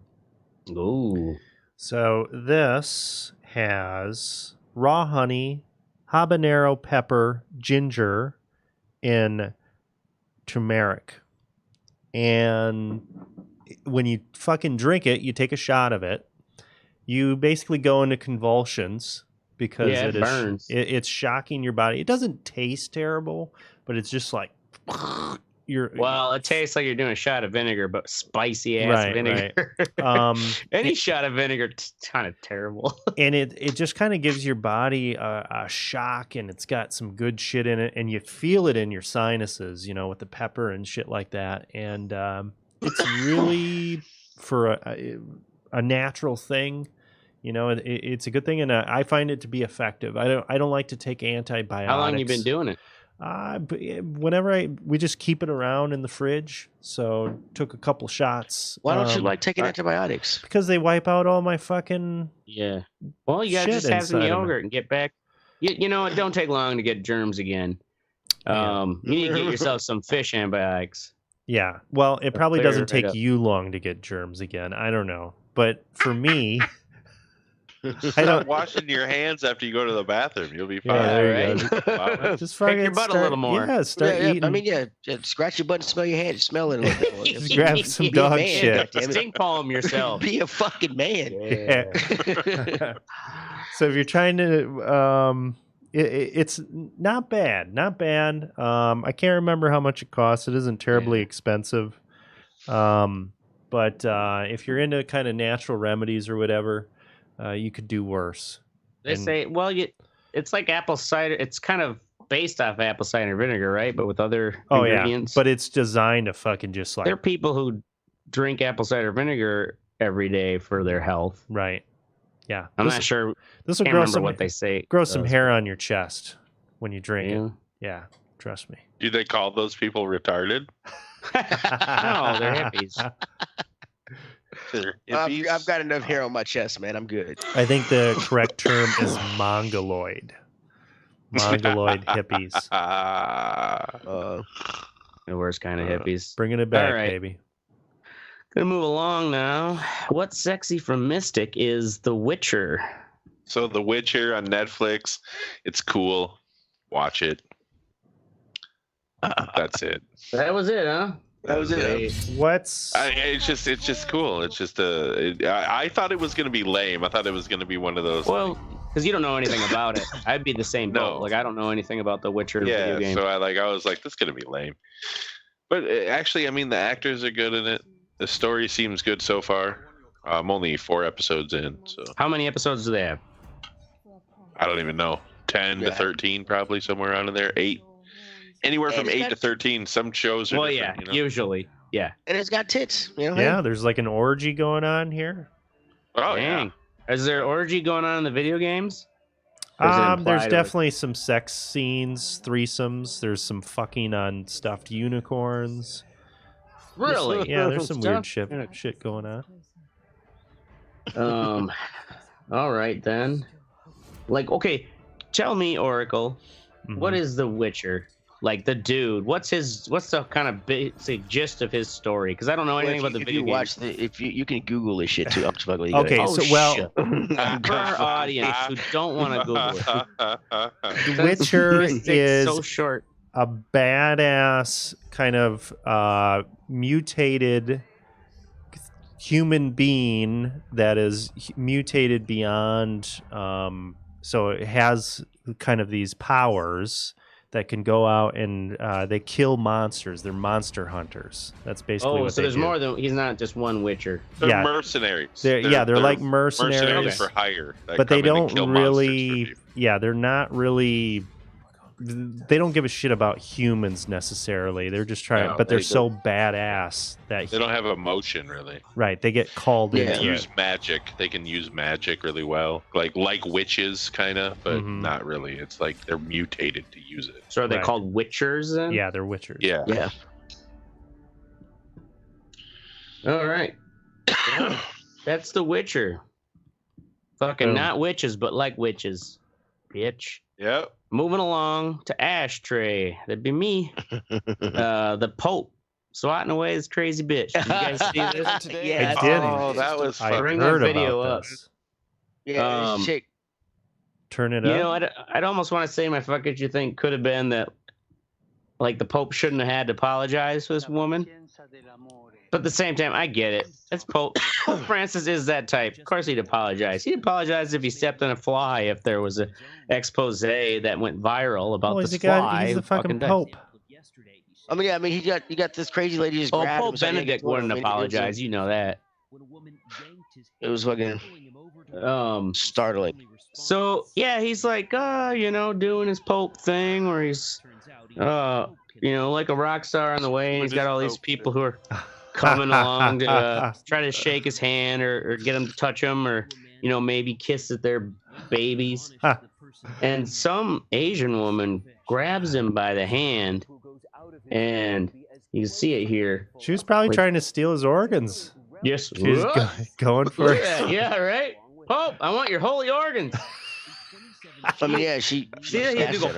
Ooh. So this has raw honey, habanero pepper, ginger, and turmeric. And when you fucking drink it, you take a shot of it. You basically go into convulsions because it burns. It's shocking your body. It doesn't taste terrible, but it's just like it tastes like you're doing a shot of vinegar, but spicy ass vinegar. Right. Any shot of vinegar kind of terrible. And it just kind of gives your body a shock, and it's got some good shit in it, and you feel it in your sinuses, with the pepper and shit like that. And it's really for a natural thing. It's a good thing, and I find it to be effective. I don't like to take antibiotics. How long have you been doing it? Whenever we just keep it around in the fridge. So took a couple shots. Why don't you like taking antibiotics? Because they wipe out all my fucking Well, you gotta just have some yogurt and get back. You know, it don't take long to get germs again. You need to get yourself some fish antibiotics. Yeah. Well, it probably doesn't take you long to get germs again. I don't know, but for me. Stop washing your hands after you go to the bathroom. You'll be fine. Yeah, there you go. Just fucking your butt a little more. Yeah, start eating. I mean, scratch your butt and smell your hands. Smell it a little bit. Just grab some dog shit. Stink palm yourself. Be a fucking man. Yeah. So if you're trying to, it's not bad. Not bad. I can't remember how much it costs. It isn't terribly expensive. But if you're into kind of natural remedies or whatever, you could do worse. They say, it's like apple cider. It's kind of based off apple cider vinegar, right? But with other ingredients. But it's designed to fucking just like. There are people who drink apple cider vinegar every day for their health. Right. Yeah. I'm not sure. This will grow some. What they say. Grow some hair on your chest when you drink it. Yeah. Trust me. Do they call those people retarded? No, they're hippies. I've got enough hair on my chest, man. I'm good. I think the correct term is mongoloid. Mongoloid hippies. The worst kind of hippies. Bringing it back, baby. Gonna move along now. What's sexy from Mystic is The Witcher. So The Witcher on Netflix. It's cool. Watch it. That's it. That was it, huh? That was it. It's just cool. It's just I thought it was gonna be lame. I thought it was gonna be one of those. Well, because you don't know anything about it. I'd be the same boat. Like I don't know anything about The Witcher video game. So I was like, this is gonna be lame. But actually, I mean, the actors are good in it. The story seems good so far. I'm only 4 episodes in. So how many episodes do they have? I don't even know. 10 to 13, probably somewhere around in there. 8. Anywhere from 8 to 13. Some shows are different, usually. Yeah. And it's got tits. Yeah, there's like an orgy going on here. Oh, dang. Yeah. Is there an orgy going on in the video games? There's definitely some sex scenes, threesomes. There's some fucking on stuffed unicorns. Really? Yeah, there's some weird shit going on. All right, then. Like, okay, tell me, Oracle, what is The Witcher? Like the dude, what's the kind of basic gist of his story? Because I don't know anything about the video game. You can Google this shit too. I'm just fucking okay, for our audience who don't want to Google it, The Witcher is so short. A badass kind of mutated human being that is mutated beyond. So it has kind of these powers that can go out and they kill monsters. They're monster hunters. That's basically what so they there's do. more than he's not just one Witcher. They're mercenaries. They're like mercenaries for hire. But they don't really. Yeah, they're not really. They don't give a shit about humans necessarily. They're just trying, but they're so badass that they don't have emotion really. Right, they get called in. They use magic. They can use magic really well, like witches, kind of, but not really. It's like they're mutated to use it. So are they called Witchers then? Yeah, they're Witchers. Yeah. All right, that's The Witcher. Fucking not witches, but like witches, bitch. Yep. Moving along to Ashtray. That'd be me. The Pope swatting away this crazy bitch. Did you guys see this today? Yeah, I did. Oh, that was fun. I Bring heard that video about up. this. Yeah, shit. Turn it up. You know, I'd almost want to say my fuck it you think could have been that, like, the Pope shouldn't have had to apologize for this woman. But at the same time, I get it. It's Pope. Pope Francis is that type. Of course he'd apologize. He'd apologize if he stepped on a fly, if there was an expose that went viral about this fly. He's the fucking Pope. I mean, you got this crazy lady just grabbed Pope him. Benedict wouldn't apologize. You know that. It was fucking startling. So yeah, he's like, doing his Pope thing where he's, like a rock star on the way, and he's got all these people who are coming along to try to shake his hand or get him to touch him or, maybe kiss at their babies. And some Asian woman grabs him by the hand, and you can see it here. She was probably trying to steal his organs. Yes, she's going for it. Yeah, right. Pope, I want your holy organs. I mean, yeah, she had to go.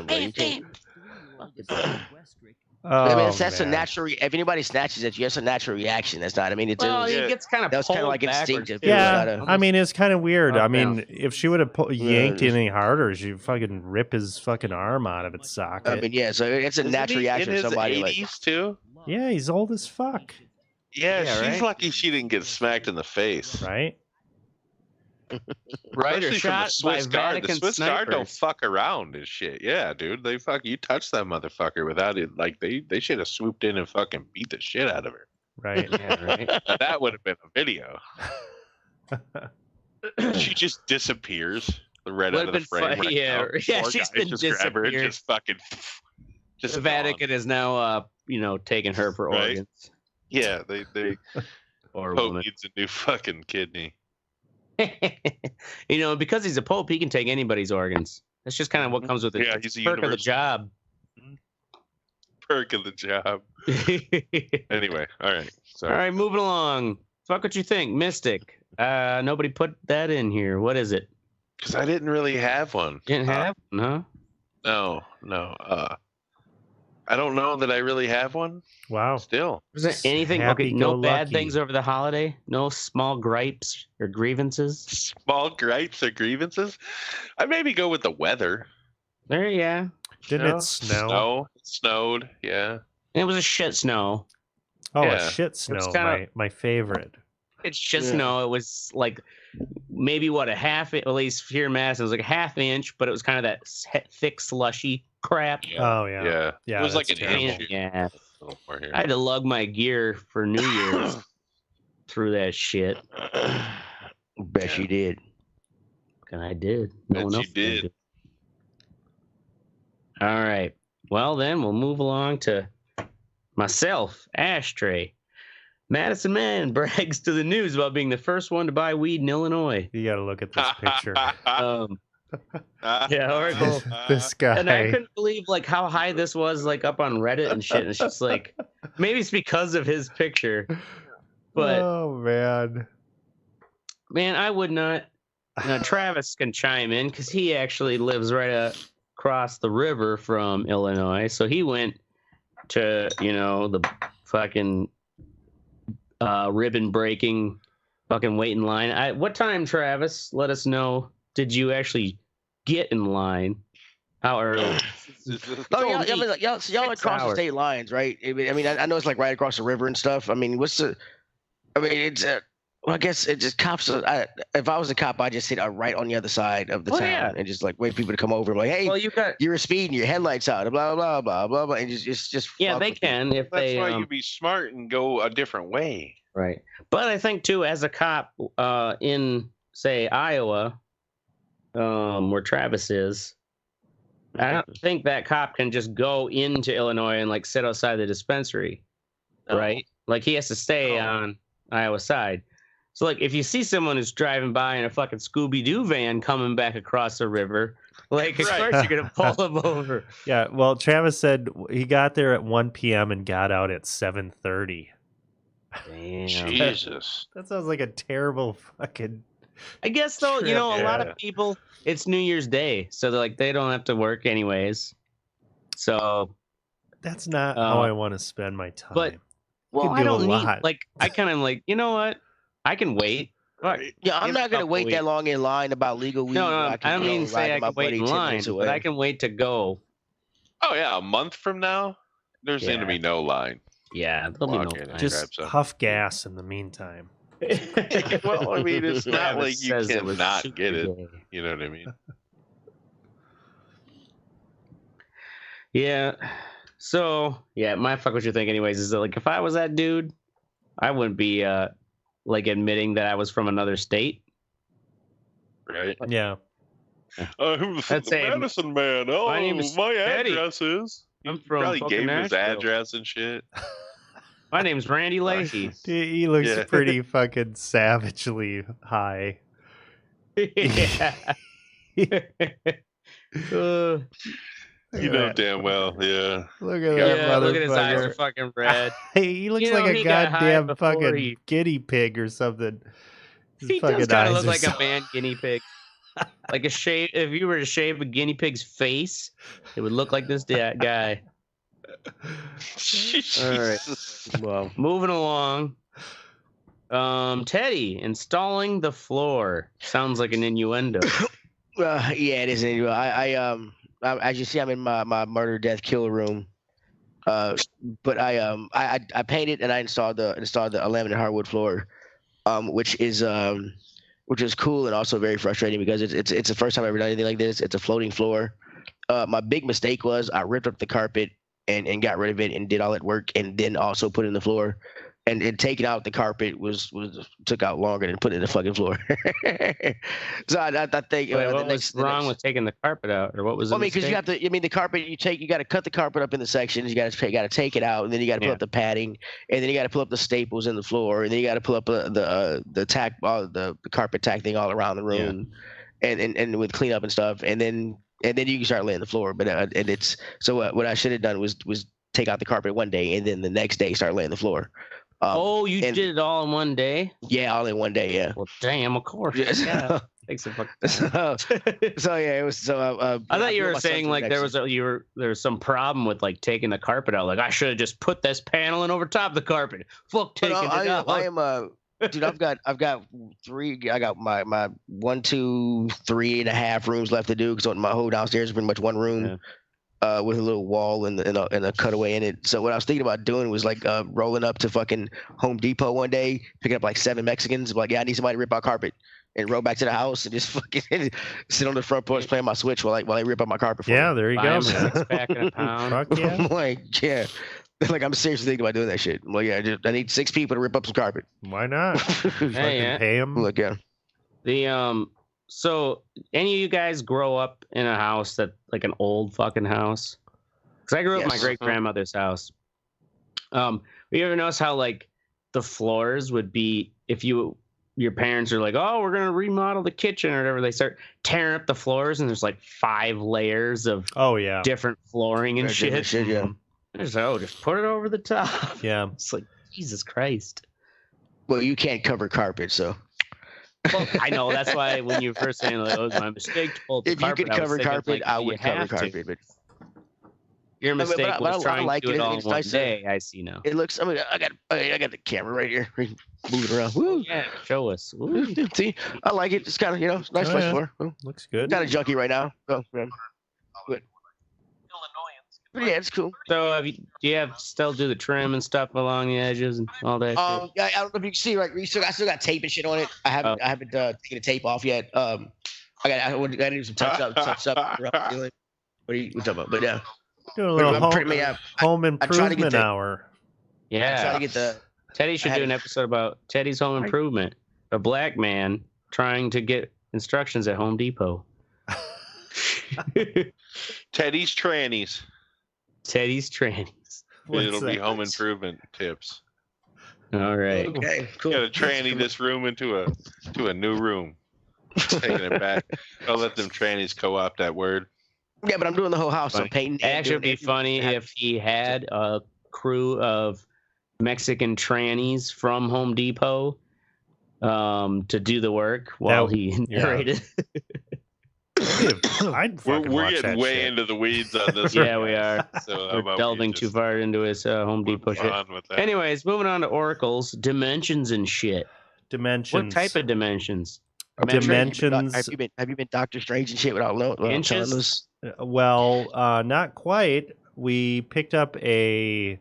I mean, that's a natural. If anybody snatches at you, that's a natural reaction. That's not. I mean, he gets kind of. That was kind of like instinctive. Yeah, I mean, it's kind of weird. I mean, if she would have yanked any harder, she'd fucking rip his fucking arm out of its socket. I mean, yeah. So it's a natural reaction of somebody in his 80s too. Yeah, he's old as fuck. Yeah, she's lucky she didn't get smacked in the face. Right. Right, or shot by Vatican the Swiss snipers. Guard don't fuck around and shit. Yeah, dude, they you touch that motherfucker without it. Like they should have swooped in and fucking beat the shit out of her. Right. Yeah, right. That would have been a video. She just disappears right out of the frame. Right yeah, she's been disappeared. Just fucking. The Vatican is now, taking her for organs. Yeah, they. Pope needs a new fucking kidney. Because he's a pope, he can take anybody's organs. That's just kind of what comes with it. Yeah, he's a perk of the job. Perk of the job. Anyway, all right. Sorry. All right, moving along. Fuck what you think, Mystic. Nobody put that in here. What is it? Because I didn't really have one. Didn't have one, huh? No. I don't know that I really have one. Wow. Still. Was there anything? Okay, no bad things over the holiday? No small gripes or grievances? Small gripes or grievances? I maybe go with the weather. There, yeah. Didn't it snow? It snowed, yeah. It was a shit snow. Oh, a shit snow. My favorite. It's just snow. It was like maybe a half, at least here in Madison, it was like a half inch, but it was kind of that thick, slushy crap. Yeah. Oh, yeah. It was like an inch. Yeah. I had to lug my gear for New Year's through that shit. Bet you did. And I did. Bet you did. All right. Well, then we'll move along to myself, Ashtray. Madison Man brags to the news about being the first one to buy weed in Illinois. You got to look at this picture. Yeah, Oracle. This guy. And I couldn't believe how high this was up on Reddit and shit. And it's just maybe it's because of his picture. But oh man, I would not. Now Travis can chime in because he actually lives right across the river from Illinois. So he went to the fucking ribbon breaking fucking wait in line. What time, Travis? Let us know. Did you actually get in line? How early? Y'all across the state lines, right? I mean, I know it's right across the river and stuff. I mean, it's Well, I guess it just cops. If I was a cop, I'd just sit right on the other side of the town and just like wait for people to come over. And like, hey, well, you're speeding, your headlights out, blah blah blah blah blah, and just yeah, they can if that's they. That's why you be smart and go a different way. Right, but I think too, as a cop in say Iowa, where Travis is, I don't think that cop can just go into Illinois and like sit outside the dispensary, right? Like he has to stay on Iowa side. So, like, if you see someone who's driving by in a fucking Scooby-Doo van coming back across the river, like, of course you're going to pull them over. Yeah, well, Travis said he got there at 1 p.m. and got out at 7:30. Damn. Jesus. That sounds like a terrible fucking... I guess, though, trip. You know, a lot of people, it's New Year's Day, so they're like, they don't have to work anyways. So... That's not how I want to spend my time. But, well, I don't need... Like, I kind of like, you know what? I can wait. Yeah, I'm not gonna wait that long in line about legal weed. No, I don't mean say I can wait in line, but I can wait to go. Oh yeah, a month from now, there's going to be no line. Yeah, there'll be no line. Just huff gas in the meantime. Well, I mean, it's not like you can not get it. You know what I mean? Yeah. So yeah, my fuck what you think, anyways, is that like if I was that dude, I wouldn't be like admitting that I was from another state. Right. Yeah. Who's the medicine man? Oh, my address is. I'm from probably gave him his Nashville. address and shit. My name's Randy Leahy. He looks pretty fucking savagely high. Yeah. You know damn well, yeah. Look at that motherfucker. Look at his eyes are fucking red. He looks like a goddamn fucking guinea pig or something. He does kind of look like a man guinea pig. Like a shave. If you were to shave a guinea pig's face, it would look like this guy. All right. Well, moving along. Teddy installing the floor sounds like an innuendo. Yeah, it is an innuendo. As you see, I'm in my murder, death, kill room. But I painted and I installed the laminate hardwood floor, which is cool and also very frustrating because it's the first time I've ever done anything like this. It's a floating floor. My big mistake was I ripped up the carpet and got rid of it and did all that work and then also put it in the floor. And taking out the carpet took out longer than putting it in the fucking floor. So I think. Wait, what was wrong with taking the carpet out, or what was? Well, I mean, because you have to. I mean, the carpet you got to cut the carpet up in the sections. You got to take it out, and then you got to pull up the padding, and then you got to pull up the staples in the floor, and then you got to pull up the tack, the carpet tack thing all around the room, and with cleanup and stuff, and then you can start laying the floor. But and it's so what I should have done was take out the carpet one day, and then the next day start laying the floor. You did it all in one day? Yeah, all in one day. Yeah. Well, damn, of course. Yeah. Thanks a fuck. So yeah, it was so. I thought you were saying like there was some problem with like taking the carpet out. Like I should have just put this paneling over top of the carpet. Fuck taking it out. I am dude. I've got three. I got my 1, 2, 3.5 rooms left to do because my whole downstairs is pretty much one room. Yeah. With a little wall and a cutaway in it. So what I was thinking about doing was like rolling up to fucking Home Depot one day, picking up like 7 Mexicans. Like, yeah, I need somebody to rip out carpet, and roll back to the house and just fucking sit on the front porch playing my Switch while I rip out my carpet. Yeah, there you go. Back in a pound. Fuck yeah. I'm like, yeah. Like I'm seriously thinking about doing that shit. I'm like, yeah, I need 6 people to rip up some carpet. Why not? Pay them. Look, yeah. So, any of you guys grow up in a house that like an old fucking house? Because I grew up in my great grandmother's house. You ever notice how like the floors would be if your parents are like, oh, we're gonna remodel the kitchen or whatever, they start tearing up the floors and there's like 5 layers of different flooring and shit. Yeah. Just put it over the top. Yeah. It's like Jesus Christ. Well, you can't cover carpet, so. Well, I know that's why when you first saying like, "Oh, it was my mistake to pull the if carpet," you could cover carpet, like, I would cover carpet. But your mistake was trying to do it all in one day. I see now. It looks. I mean, I got the camera right here, moving around. Woo. Yeah, show us. Woo. See, I like it. It's kind of it's nice floor. Looks good. Kind of junky right now. Oh, man. yeah, it's cool. So do you still do the trim and stuff along the edges and all that? Yeah, I don't know if you can see, right? I still got tape and shit on it. I haven't taken the tape off yet. I got to do some touch up. What are you talking about? But yeah, doing a little home improvement hour. Yeah, I try to get the. Teddy should do an episode about Teddy's home improvement. A black man trying to get instructions at Home Depot. Teddy's trannies. Teddy's trannies. It'll be home improvement tips. All right. Okay. Cool. You got to tranny this room into a new room. Taking it back. I'll let them trannies co-opt that word. Yeah, but I'm doing the whole house. So painting. Actually, it'd be funny if he had a crew of Mexican trannies from Home Depot to do the work while he narrated. We're getting way into the weeds on this. Yeah, we are. So we're delving too far into his Home Depot shit. Anyways, moving on to oracles, dimensions and shit. Dimensions. What type of dimensions? Dimensions. Have you been Doctor Strange and shit without inches? Well, not quite. We picked up a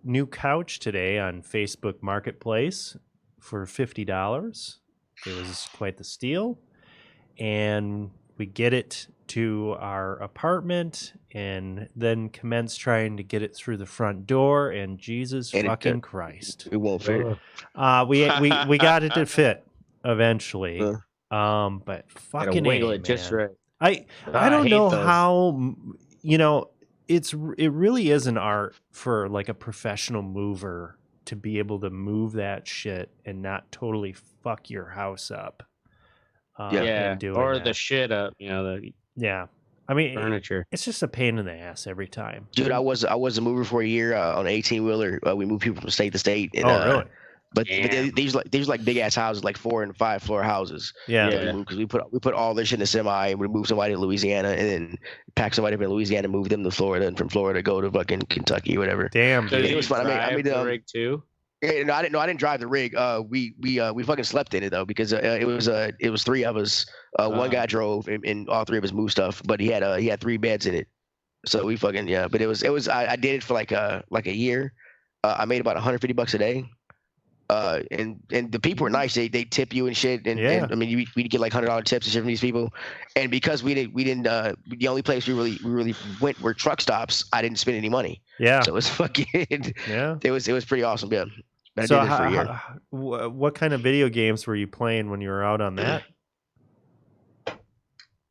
new couch today on Facebook Marketplace for $50. It was quite the steal. And we get it to our apartment and then commence trying to get it through the front door, and Jesus fucking Christ. It won't fit. We got it to fit eventually. But fucking wiggle it just right. I don't know how, it really is an art for like a professional mover to be able to move that shit and not totally fuck your house up. Or the shit up, I mean, furniture. It's just a pain in the ass every time. Dude, I was a mover for a year on an 18-wheeler. We moved people from state to state. And, really? But these like big ass houses, like 4 and 5 floor houses. Yeah. Because we put all this shit in a semi and we moved somebody to Louisiana and then pack somebody up in Louisiana and move them to Florida, and from Florida go to fucking Kentucky or whatever. Damn. So it was fun. I mean, the rig too. No, I didn't drive the rig. We fucking slept in it though, because it was 3 of us. One guy drove and all 3 of us moved stuff, but he had 3 beds in it. So we fucking But it was I did it for like a year. I made about $150 a day. And the people were nice. They tip you and shit. And I mean, we get like $100 tips and shit from these people. And because we didn't the only place we really went were truck stops. I didn't spend any money. Yeah. So it was fucking It was pretty awesome. Yeah. I so did it for a year. What kind of video games were you playing when you were out on that?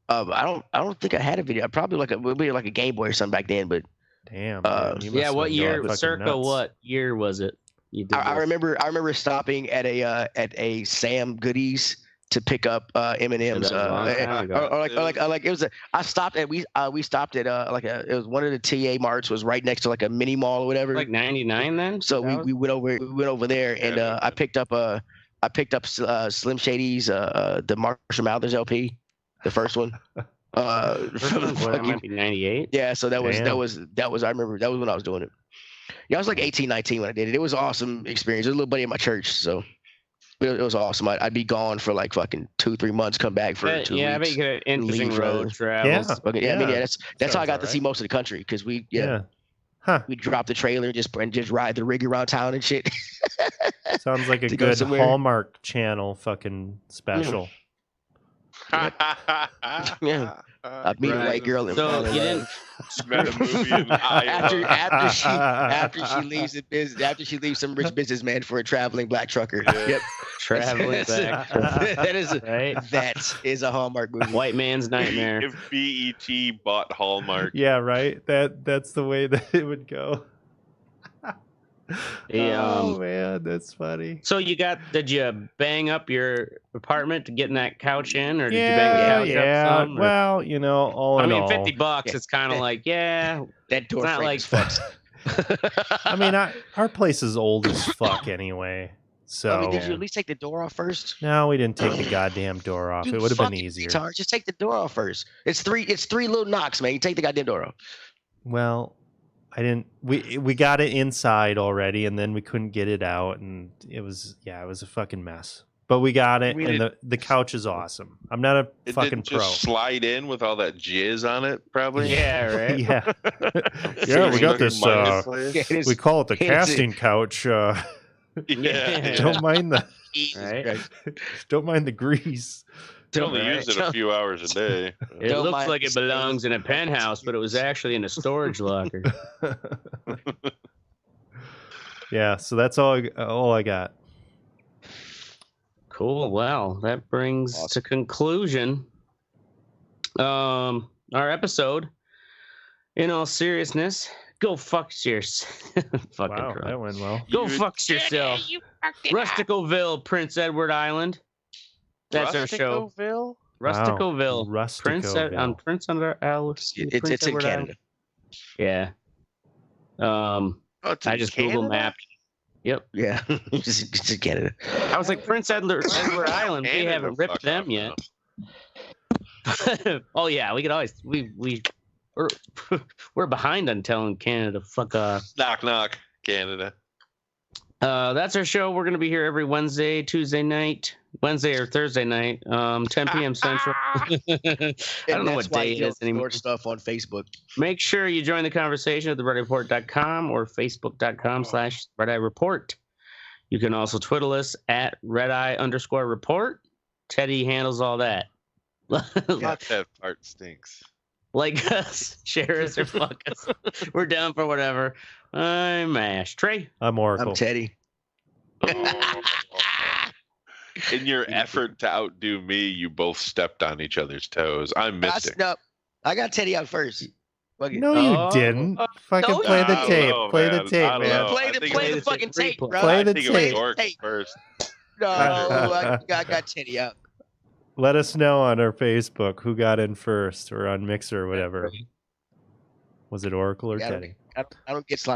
I don't think I had a video. Probably like a Game Boy or something back then. But damn. What year? Circa what year was it? I remember stopping at a Sam Goodies to pick up M&Ms. I stopped at it was one of the TA marts was right next to like a mini mall or whatever. Like 99 then. So we went over there and I picked up Slim Shady's the Marshall Mathers LP, the first one. That might be 98. Yeah, so that was I remember that was when I was doing it. Yeah, I was like 18, 19 when I did it. It was an awesome experience. There's a little buddy at my church, so it was awesome. I'd be gone for like fucking 2-3 months, come back for 2 weeks. Yeah, I bet you could have interesting road travels. That's how I got to see most of the country, because we dropped the trailer and just ride the rig around town and shit. Sounds like a good Hallmark Channel fucking special. Yeah. I meet a white girl in so you didn't after she leaves the business, after she leaves some rich businessman for a traveling black trucker. Yeah. Yep. Traveling black trucker. That is a Hallmark movie. White man's nightmare. If BET bought Hallmark. Yeah, right. That's the way that it would go. Oh man, that's funny. So did you bang up your apartment to getting that couch in, or did you bang the couch up some? Well, all in all, $50, it's kind of like, that door frame like is fucked. I mean, our place is old as fuck anyway. So did you at least take the door off first? No, we didn't take the goddamn door off. It would have been easier. Just take the door off first. It's three little knocks, man. You take the goddamn door off. Well, I didn't. We got it inside already, and then we couldn't get it out, and it was a fucking mess. But we got it, and the couch is awesome. I'm not a fucking didn't just slide in with all that jizz on it, probably. Yeah, right. Yeah, yeah. We got this. We call it the casting couch. Yeah. Don't mind the right. Don't mind the grease. You only use it a few hours a day. It looks like it belongs in a penthouse, but it was actually in a storage locker. Yeah, so that's all I got. Cool. Well, that brings to conclusion our episode. In all seriousness, go fuck yourself. Wow, that went well. Go fuck yourself. Rusticoville, Prince Edward Island. That's our show. Rusticoville. Wow. Rusticoville. Prince under Alice. It's in Canada. Yeah. I just Google mapped. Yep. Yeah, it's in Canada. I was like, Prince Edward Island. We haven't ripped them yet. Oh yeah, we could always we're behind on telling Canada fuck off. Knock knock, Canada. That's our show. We're gonna be here every Wednesday or Thursday night, 10 p.m. Central. I don't know what day it is anymore. Stuff on Facebook. Make sure you join the conversation at theredeyereport.com or facebook.com/redeyereport. You can also Twitter us at redeye_report. Teddy handles all that. That part stinks. Like us, share us or fuck us. We're down for whatever. I'm Ash. Trey. I'm Oracle. I'm Teddy. In your effort to outdo me, you both stepped on each other's toes. I'm Mystic. I got Teddy out first. No, you didn't. Fucking play the tape. Play the tape, man. Play the fucking tape, bro. Play the tape. First. No, I got Teddy out. Let us know on our Facebook who got in first, or on Mixer or whatever. Was it Oracle or Teddy? I don't get sloppy.